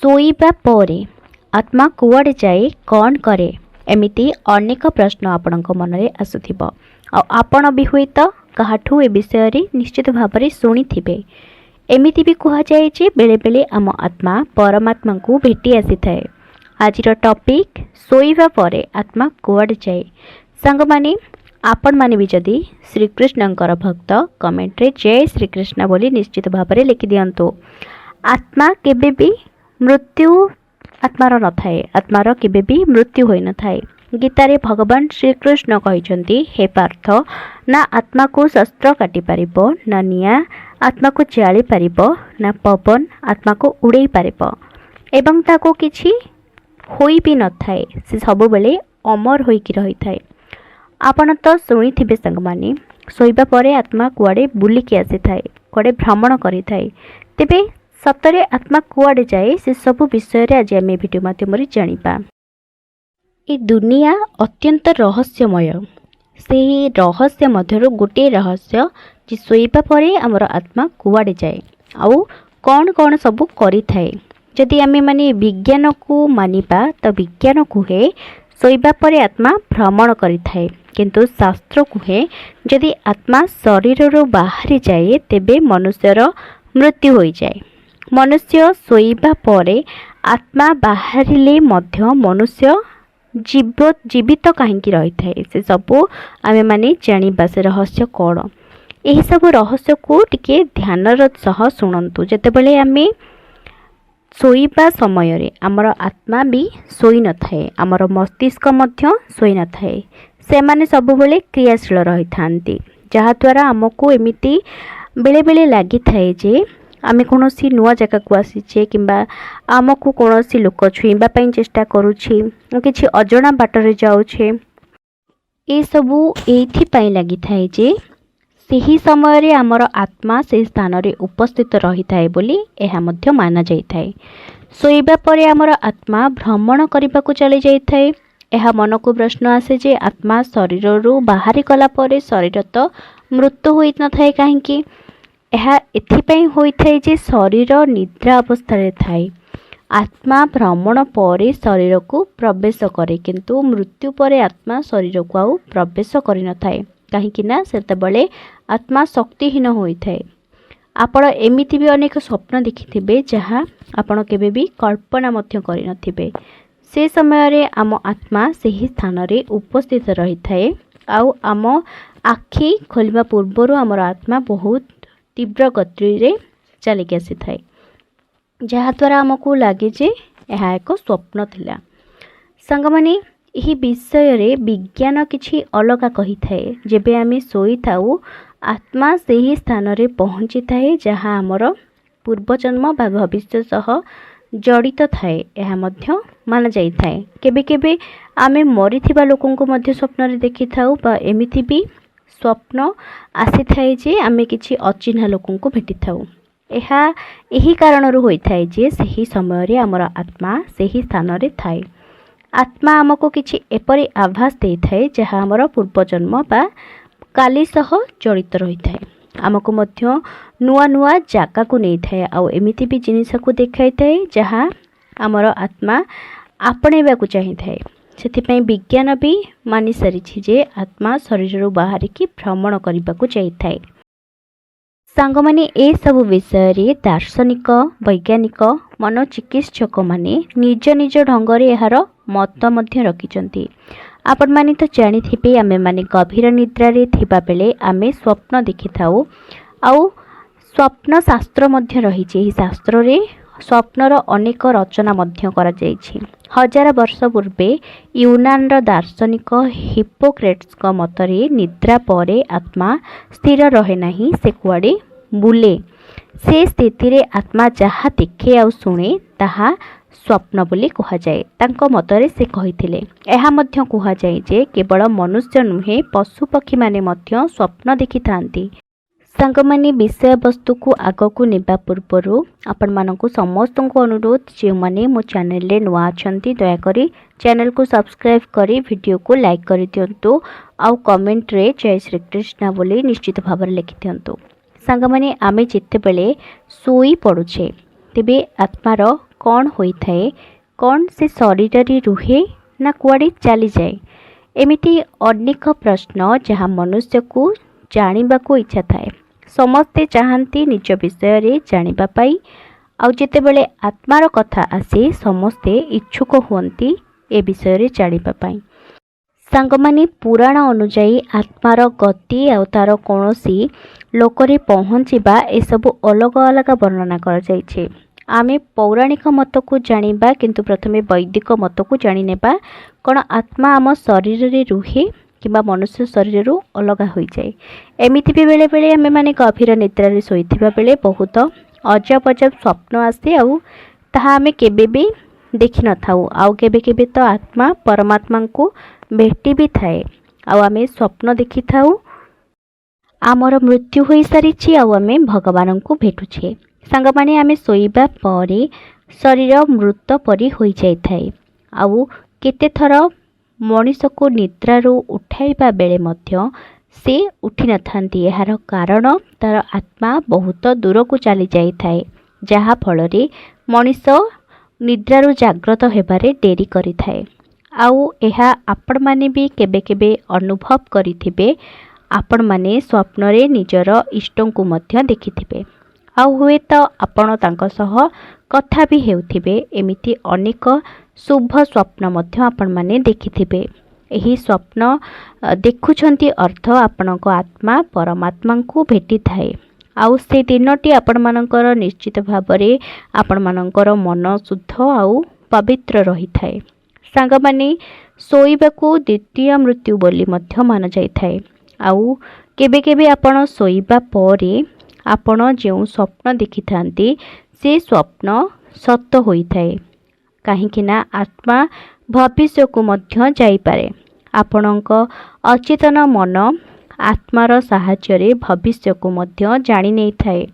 ଶୋଇବା ପରେ ଆତ୍ମା କୁଆଡ଼େ ଯାଏ, କ'ଣ କରେ? ଏମିତି ଅନେକ ପ୍ରଶ୍ନ ଆପଣଙ୍କ ମନରେ ଆସୁଥିବ। ଆଉ ଆପଣ ବି ହୁଏତ କାହାଠୁ ଏ ବିଷୟରେ ନିଶ୍ଚିତ ଭାବରେ ଶୁଣିଥିବେ। ଏମିତି ବି କୁହାଯାଏ ଯେ ବେଳେବେଳେ ଆମ ଆତ୍ମା ପରମାତ୍ମାଙ୍କୁ ଭେଟି ଆସିଥାଏ। ଆଜିର ଟପିକ୍ ଶୋଇବା ପରେ ଆତ୍ମା କୁଆଡ଼େ ଯାଏ। ସାଙ୍ଗମାନେ, ଆପଣମାନେ ବି ଯଦି ଶ୍ରୀକୃଷ୍ଣଙ୍କର ଭକ୍ତ କମେଣ୍ଟରେ ଜୟ ଶ୍ରୀକୃଷ୍ଣ ବୋଲି ନିଶ୍ଚିତ ଭାବରେ ଲେଖିଦିଅନ୍ତୁ। ଆତ୍ମା କେବେ ବି ମୃତ୍ୟୁ ଆତ୍ମାର ନଥାଏ। ଆତ୍ମାର କେବେ ବି ମୃତ୍ୟୁ ହୋଇନଥାଏ। ଗୀତାରେ ଭଗବାନ ଶ୍ରୀକୃଷ୍ଣ କହିଛନ୍ତି, ହେ ପାର୍ଥ, ନା ଆତ୍ମାକୁ ଶସ୍ତ୍ର କାଟିପାରିବ, ନା ନିଆଁ ଆତ୍ମାକୁ ଜାଳିପାରିବ, ନା ପବନ ଆତ୍ମାକୁ ଉଡ଼େଇ ପାରିବ, ଏବଂ ତାକୁ କିଛି ହୋଇ ବି ନଥାଏ। ସେ ସବୁବେଳେ ଅମର ହୋଇକି ରହିଥାଏ। ଆପଣ ତ ଶୁଣିଥିବେ ସାଙ୍ଗମାନେ, ଶୋଇବା ପରେ ଆତ୍ମା କୁଆଡ଼େ ବୁଲିକି ଆସିଥାଏ, କୁଆଡ଼େ ଭ୍ରମଣ କରିଥାଏ। ତେବେ ସତରେ ଆତ୍ମା କୁଆଡ଼େ ଯାଏ, ସେସବୁ ବିଷୟରେ ଆଜି ଆମେ ଭିଡ଼ିଓ ମାଧ୍ୟମରେ ଜାଣିବା। ଏ ଦୁନିଆ ଅତ୍ୟନ୍ତ ରହସ୍ୟମୟ। ସେହି ରହସ୍ୟ ମଧ୍ୟରୁ ଗୋଟିଏ ରହସ୍ୟ ଯେ ଶୋଇବା ପରେ ଆମର ଆତ୍ମା କୁଆଡ଼େ ଯାଏ ଆଉ କ'ଣ କ'ଣ ସବୁ କରିଥାଏ। ଯଦି ଆମେମାନେ ବିଜ୍ଞାନକୁ ମାନିବା ତ ବିଜ୍ଞାନ କୁହେ ଶୋଇବା ପରେ ଆତ୍ମା ଭ୍ରମଣ କରିଥାଏ। କିନ୍ତୁ ଶାସ୍ତ୍ର କୁହେ ଯଦି ଆତ୍ମା ଶରୀରରୁ ବାହାରିଯାଏ ତେବେ ମନୁଷ୍ୟର ମୃତ୍ୟୁ ହୋଇଯାଏ। ମନୁଷ୍ୟ ଶୋଇବା ପରେ ଆତ୍ମା ବାହାରିଲେ ମଧ୍ୟ ମନୁଷ୍ୟ ଜୀବିତ କାହିଁକି ରହିଥାଏ, ସେସବୁ ଆମେମାନେ ଜାଣିବା। ସେ ରହସ୍ୟ କ'ଣ? ଏହିସବୁ ରହସ୍ୟକୁ ଟିକେ ଧ୍ୟାନର ସହ ଶୁଣନ୍ତୁ। ଯେତେବେଳେ ଆମେ ଶୋଇବା ସମୟରେ ଆମର ଆତ୍ମା ବି ଶୋଇନଥାଏ, ଆମର ମସ୍ତିଷ୍କ ମଧ୍ୟ ଶୋଇନଥାଏ। ସେମାନେ ସବୁବେଳେ କ୍ରିୟାଶୀଳ ରହିଥାନ୍ତି, ଯାହାଦ୍ୱାରା ଆମକୁ ଏମିତି ବେଳେବେଳେ ଲାଗିଥାଏ ଯେ ଆମେ କୌଣସି ନୂଆ ଜାଗାକୁ ଆସିଛେ କିମ୍ବା ଆମକୁ କୌଣସି ଲୋକ ଛୁଇଁବା ପାଇଁ ଚେଷ୍ଟା କରୁଛି, କିଛି ଅଜଣା ବାଟରେ ଯାଉଛେ। ଏସବୁ ଏଇଥିପାଇଁ ଲାଗିଥାଏ ଯେ ସେହି ସମୟରେ ଆମର ଆତ୍ମା ସେହି ସ୍ଥାନରେ ଉପସ୍ଥିତ ରହିଥାଏ ବୋଲି ଏହା ମଧ୍ୟ ମାନାଯାଇଥାଏ। ଶୋଇବା ପରେ ଆମର ଆତ୍ମା ଭ୍ରମଣ କରିବାକୁ ଚାଲିଯାଇଥାଏ। ଏହା ମନକୁ ପ୍ରଶ୍ନ ଆସେ ଯେ ଆତ୍ମା ଶରୀରରୁ ବାହାରି ଗଲା ପରେ ଶରୀର ତ ମୃତ୍ୟୁ ହୋଇନଥାଏ କାହିଁକି? ଏହା ଏଥିପାଇଁ ହୋଇଥାଏ ଯେ ଶରୀର ନିଦ୍ରା ଅବସ୍ଥାରେ ଥାଏ। ଆତ୍ମା ଭ୍ରମଣ ପରେ ଶରୀରକୁ ପ୍ରବେଶ କରେ, କିନ୍ତୁ ମୃତ୍ୟୁ ପରେ ଆତ୍ମା ଶରୀରକୁ ଆଉ ପ୍ରବେଶ କରିନଥାଏ। କାହିଁକି ନା ସେତେବେଳେ ଆତ୍ମା ଶକ୍ତିହୀନ ହୋଇଥାଏ। ଆପଣ ଏମିତି ବି ଅନେକ ସ୍ୱପ୍ନ ଦେଖିଥିବେ ଯାହା ଆପଣ କେବେ ବି କଳ୍ପନା ମଧ୍ୟ କରିନଥିବେ। ସେ ସମୟରେ ଆମ ଆତ୍ମା ସେହି ସ୍ଥାନରେ ଉପସ୍ଥିତ ରହିଥାଏ। ଆଉ ଆମ ଆଖି ଖୋଲିବା ପୂର୍ବରୁ ଆମର ଆତ୍ମା ବହୁତ ତୀବ୍ର ଗତିରେ ଚାଲିକି ଆସିଥାଏ, ଯାହାଦ୍ୱାରା ଆମକୁ ଲାଗେ ଯେ ଏହା ଏକ ସ୍ୱପ୍ନ ଥିଲା। ସାଙ୍ଗମାନେ, ଏହି ବିଷୟରେ ବିଜ୍ଞାନ କିଛି ଅଲଗା କହିଥାଏ। ଯେବେ ଆମେ ଶୋଇଥାଉ ଆତ୍ମା ସେହି ସ୍ଥାନରେ ପହଞ୍ଚିଥାଏ ଯାହା ଆମର ପୂର୍ବଜନ୍ମ ବା ଭବିଷ୍ୟତ ସହ ଜଡ଼ିତ ଥାଏ, ଏହା ମଧ୍ୟ ମାନାଯାଇଥାଏ। କେବେ କେବେ ଆମେ ମରିଥିବା ଲୋକଙ୍କୁ ମଧ୍ୟ ସ୍ୱପ୍ନରେ ଦେଖିଥାଉ, ବା ଏମିତି ବି ସ୍ୱପ୍ନ ଆସିଥାଏ ଯେ ଆମେ କିଛି ଅଚିହ୍ନା ଲୋକଙ୍କୁ ଭେଟିଥାଉ। ଏହା ଏହି କାରଣରୁ ହୋଇଥାଏ ଯେ ସେହି ସମୟରେ ଆମର ଆତ୍ମା ସେହି ସ୍ଥାନରେ ଥାଏ। ଆତ୍ମା ଆମକୁ କିଛି ଏପରି ଆଭାସ ଦେଇଥାଏ ଯାହା ଆମର ପୂର୍ବଜନ୍ମ ବା କାଲି ସହ ଜଡ଼ିତ ରହିଥାଏ। ଆମକୁ ମଧ୍ୟ ନୂଆ ନୂଆ ଜାଗାକୁ ନେଇଥାଏ, ଆଉ ଏମିତି ବି ଜିନିଷକୁ ଦେଖାଇଥାଏ ଯାହା ଆମର ଆତ୍ମା ଆପଣେଇବାକୁ ଚାହିଁଥାଏ। ସେଥିପାଇଁ ବିଜ୍ଞାନ ବି ମାନି ସାରିଛି ଯେ ଆତ୍ମା ଶରୀରରୁ ବାହାରିକି ଭ୍ରମଣ କରିବାକୁ ଯାଇଥାଏ। ସାଙ୍ଗମାନେ, ଏସବୁ ବିଷୟରେ ଦାର୍ଶନିକ, ବୈଜ୍ଞାନିକ, ମନୋଚିକିତ୍ସକମାନେ ନିଜ ନିଜ ଢଙ୍ଗରେ ଏହାର ମତ ମଧ୍ୟ ରଖିଛନ୍ତି। ଆପଣମାନେ ତ ଜାଣିଥିବେ, ଆମେମାନେ ଗଭୀର ନିଦ୍ରାରେ ଥିବାବେଳେ ଆମେ ସ୍ୱପ୍ନ ଦେଖିଥାଉ। ଆଉ ସ୍ୱପ୍ନ ଶାସ୍ତ୍ର ମଧ୍ୟ ରହିଛି। ଏହି ଶାସ୍ତ୍ରରେ ସ୍ୱପ୍ନର ଅନେକ ରଚନା ମଧ୍ୟ କରାଯାଇଛି। 1000 ବର୍ଷ ପୂର୍ବେ ୟୁନାନର ଦାର୍ଶନିକ ହିପୋକ୍ରେଟ୍ସଙ୍କ ମତରେ ନିଦ୍ରା ପରେ ଆତ୍ମା ସ୍ଥିର ରହେ ନାହିଁ, ସେ କୁଆଡ଼େ ବୁଲେ। ସେ ସ୍ଥିତିରେ ଆତ୍ମା ଯାହା ଦେଖେ ଆଉ ଶୁଣେ ତାହା ସ୍ୱପ୍ନ ବୋଲି କୁହାଯାଏ। ତାଙ୍କ ମତରେ ସେ କହିଥିଲେ, ଏହା ମଧ୍ୟ କୁହାଯାଏ ଯେ କେବଳ ମନୁଷ୍ୟ ନୁହେଁ, ପଶୁପକ୍ଷୀମାନେ ମଧ୍ୟ ସ୍ୱପ୍ନ ଦେଖିଥାନ୍ତି। ସାଙ୍ଗମାନେ, ବିଷୟବସ୍ତୁକୁ ଆଗକୁ ନେବା ପୂର୍ବରୁ ଆପଣମାନଙ୍କୁ ସମସ୍ତଙ୍କୁ ଅନୁରୋଧ, ଯେଉଁମାନେ ମୋ ଚ୍ୟାନେଲରେ ନୂଆ ଅଛନ୍ତି ଦୟାକରି ଚ୍ୟାନେଲକୁ ସବସ୍କ୍ରାଇବ୍ କରି ଭିଡ଼ିଓକୁ ଲାଇକ୍ କରିଦିଅନ୍ତୁ। ଆଉ କମେଣ୍ଟରେ ଜୟ ଶ୍ରୀକୃଷ୍ଣ ବୋଲି ନିଶ୍ଚିତ ଭାବରେ ଲେଖିଦିଅନ୍ତୁ। ସାଙ୍ଗମାନେ, ଆମେ ଯେତେବେଳେ ଶୋଇ ପଡ଼ୁଛେ ତେବେ ଆତ୍ମାର कौन होइथाए, कौन से शरीर रे रुहे ना कुआडे चली जाए। एमिति अनेक प्रश्न जहाँ मनुष्य को जानिबा को इच्छा थाए। समस्ते चाहती निज विषय रे जानिबा पाई। आउ जेतेबेले आत्मार कथा आसे समस्ते इच्छुक हुअंती ए विषय रे जानिबा पाई। सांगमाने पुराण अनुजाई आत्मार गति आउ तार कौनसी लोकरे पहुँचवा एसबु अलग अलग वर्णना कर जाइछे। आमे पौराणिक मत को जानिबा किंतु प्रथमे वैदिक मत को जानि नेबा कौन आत्मा आम शरीर रे रुहे किंबा मनुष्य शरीर रु अलग हो जाए। एमिति भी बेले बेले आमे माने गभीर निद्रा रे सोइथिबा बेले बहुत अजब अजब स्वप्न आसे आउ ताहा आमे केबे भी देखि न थाउ। आउ केबे केबे तो आत्मा परमात्मा को भेटी भी थाए। आउ आमे स्वप्न देखि थाउ आमर मृत्यु होई सारिछि आउ आमे भगवान को भेटुछे। सांगमाने आमे सोइबा परे शरीर मृत परी होई जाय थाए। आउ केते थर मनीष को निद्रारू उठाइबा बेले मध्य से उठी न थांती। यार कारण तार आत्मा बहुत दूर को चली जाई थाए, जहा फलरे मनीष निद्रारू जाग्रत हेबारे डेरी करि थाए। आउ एहा आपण माने भी केबे केबे अनुभव करिथिबे। आपण माने स्वप्न रे निजर इष्टों को मध्य देखिथिबे। आउ हुए तो आपण तांको सह कथा भी हेउथिबे। एमिति अनेक शुभ स्वप्न मध्य आपण माने देखिथिबे। एही स्वप्न देखुछंती अर्थ आपणको आत्मा परमात्मा को भेटी थाए। आउ से दिनटी आपण मानकर निश्चित भाबरे आपण मानकर मन शुद्ध आउ पवित्र रही थाए। सांगमाने सोइबाकू द्वितीय मृत्यु बोली मध्य मान जाय थाए। आउ केबे केबे आपण सोइबा परे आपण जेउ स्वप्न देखि थांती से स्वप्न सत्य होई थाए। काहेकि ना आत्मा भविष्य को मध्य जाई पारे। आपणक अचेतन मन आत्मार साहाय्य भविष्य को मध्य जानी नहीं थाए।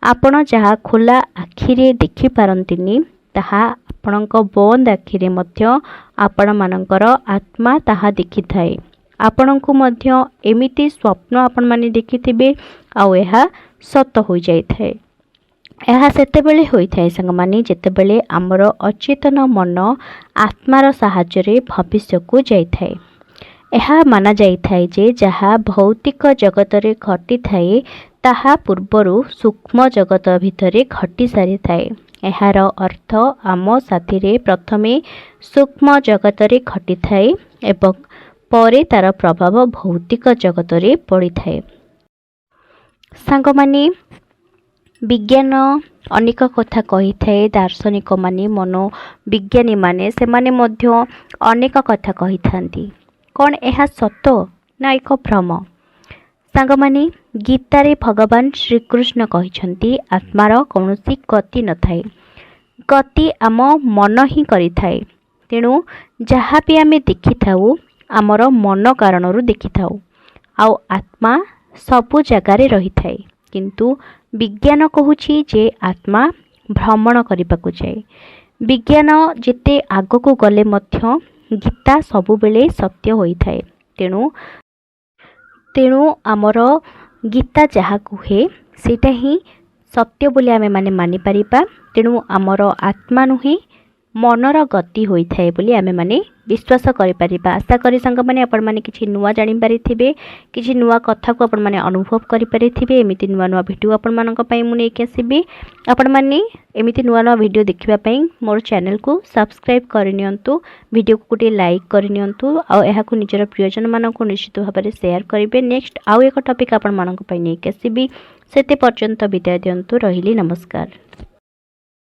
आपण जहाँ खोला आखिरे देखि पारंतिनी ताहा आपणक बंद आखिरे मध्य आपण मानकर आत्मा ताहा देखि थाए। आपणको मध्य एमिति स्वप्न आपण माने देखिथिबे आउ एहा सत्य हो जाय थाए। ଏହା ସେତେବେଳେ ହୋଇଥାଏ ସାଙ୍ଗମାନେ ଯେତେବେଳେ ଆମର ଅଚେତନ ମନ ଆତ୍ମାର ସାହାଯ୍ୟରେ ଭବିଷ୍ୟକୁ ଯାଇଥାଏ। ଏହା ମାନା ଯାଇଥାଏ ଯେ ଯାହା ଭୌତିକ ଜଗତରେ ଘଟିଥାଏ ତାହା ପୂର୍ବରୁ ସୂକ୍ଷ୍ମ ଜଗତ ଭିତରେ ଘଟି ସାରିଥାଏ। ଏହାର ଅର୍ଥ ଆମ ସାଥିରେ ପ୍ରଥମେ ସୂକ୍ଷ୍ମ ଜଗତରେ ଘଟିଥାଏ ଏବଂ ପରେ ତାର ପ୍ରଭାବ ଭୌତିକ ଜଗତରେ ପଡ଼ିଥାଏ। ସାଙ୍ଗମାନେ विज्ञान अनेक कथा कही थाए। दार्शनिक माने मनोविज्ञानी माने सेमाने मध्य अनेक कथा कही थांती। कौन यह सत्य ना एक भ्रम? सांगमाने गीता रे भगवान श्रीकृष्ण कहिछंती आत्मार कौनसी गति न थाए। गति आम मन ही करि थाए। तेणु जहाँ भी आमे देखि थाउ आमर मन कारणरू देखि थाउ। आउ आत्मा सबु जगारे रही थाए। किंतु विज्ञान कहूछि जे आत्मा भ्रमण करने जाए। विज्ञान जेते आग को गले मध्य गीता सबु बेले सत्य होई थाए। तेणु तेणु आमर गीता जहा कुहे सेटा ही सत्य बोली आमे माने मानि परिबा। तेणु आमर आत्मा नुहे मनर गति होई थाए बोली आमे माने विश्वास करि परिबा। आशा करी संग माने आपण माने किछि नुवा जानि पारिथिबे, किछि नुवा कथा को आपण माने अनुभव करि पारिथिबे। एमिति नुवा नुवा वीडियो आपण मानक पई मु नेके आसीबे। आपण माने एमिति नुवा नुवा वीडियो देखिबा पई मोर चैनल को सब्सक्राइब करि नियंतु, वीडियो को गोटे लाइक करि नियंतु आ एहा को निजर प्रियजन मानक निश्चित भाबरे शेयर करिवे। नेक्स्ट आउ एक टॉपिक आपण मानक पई नेके आसीबे। सेते पर्यंत विदाय दियंतु। रहिली नमस्कार।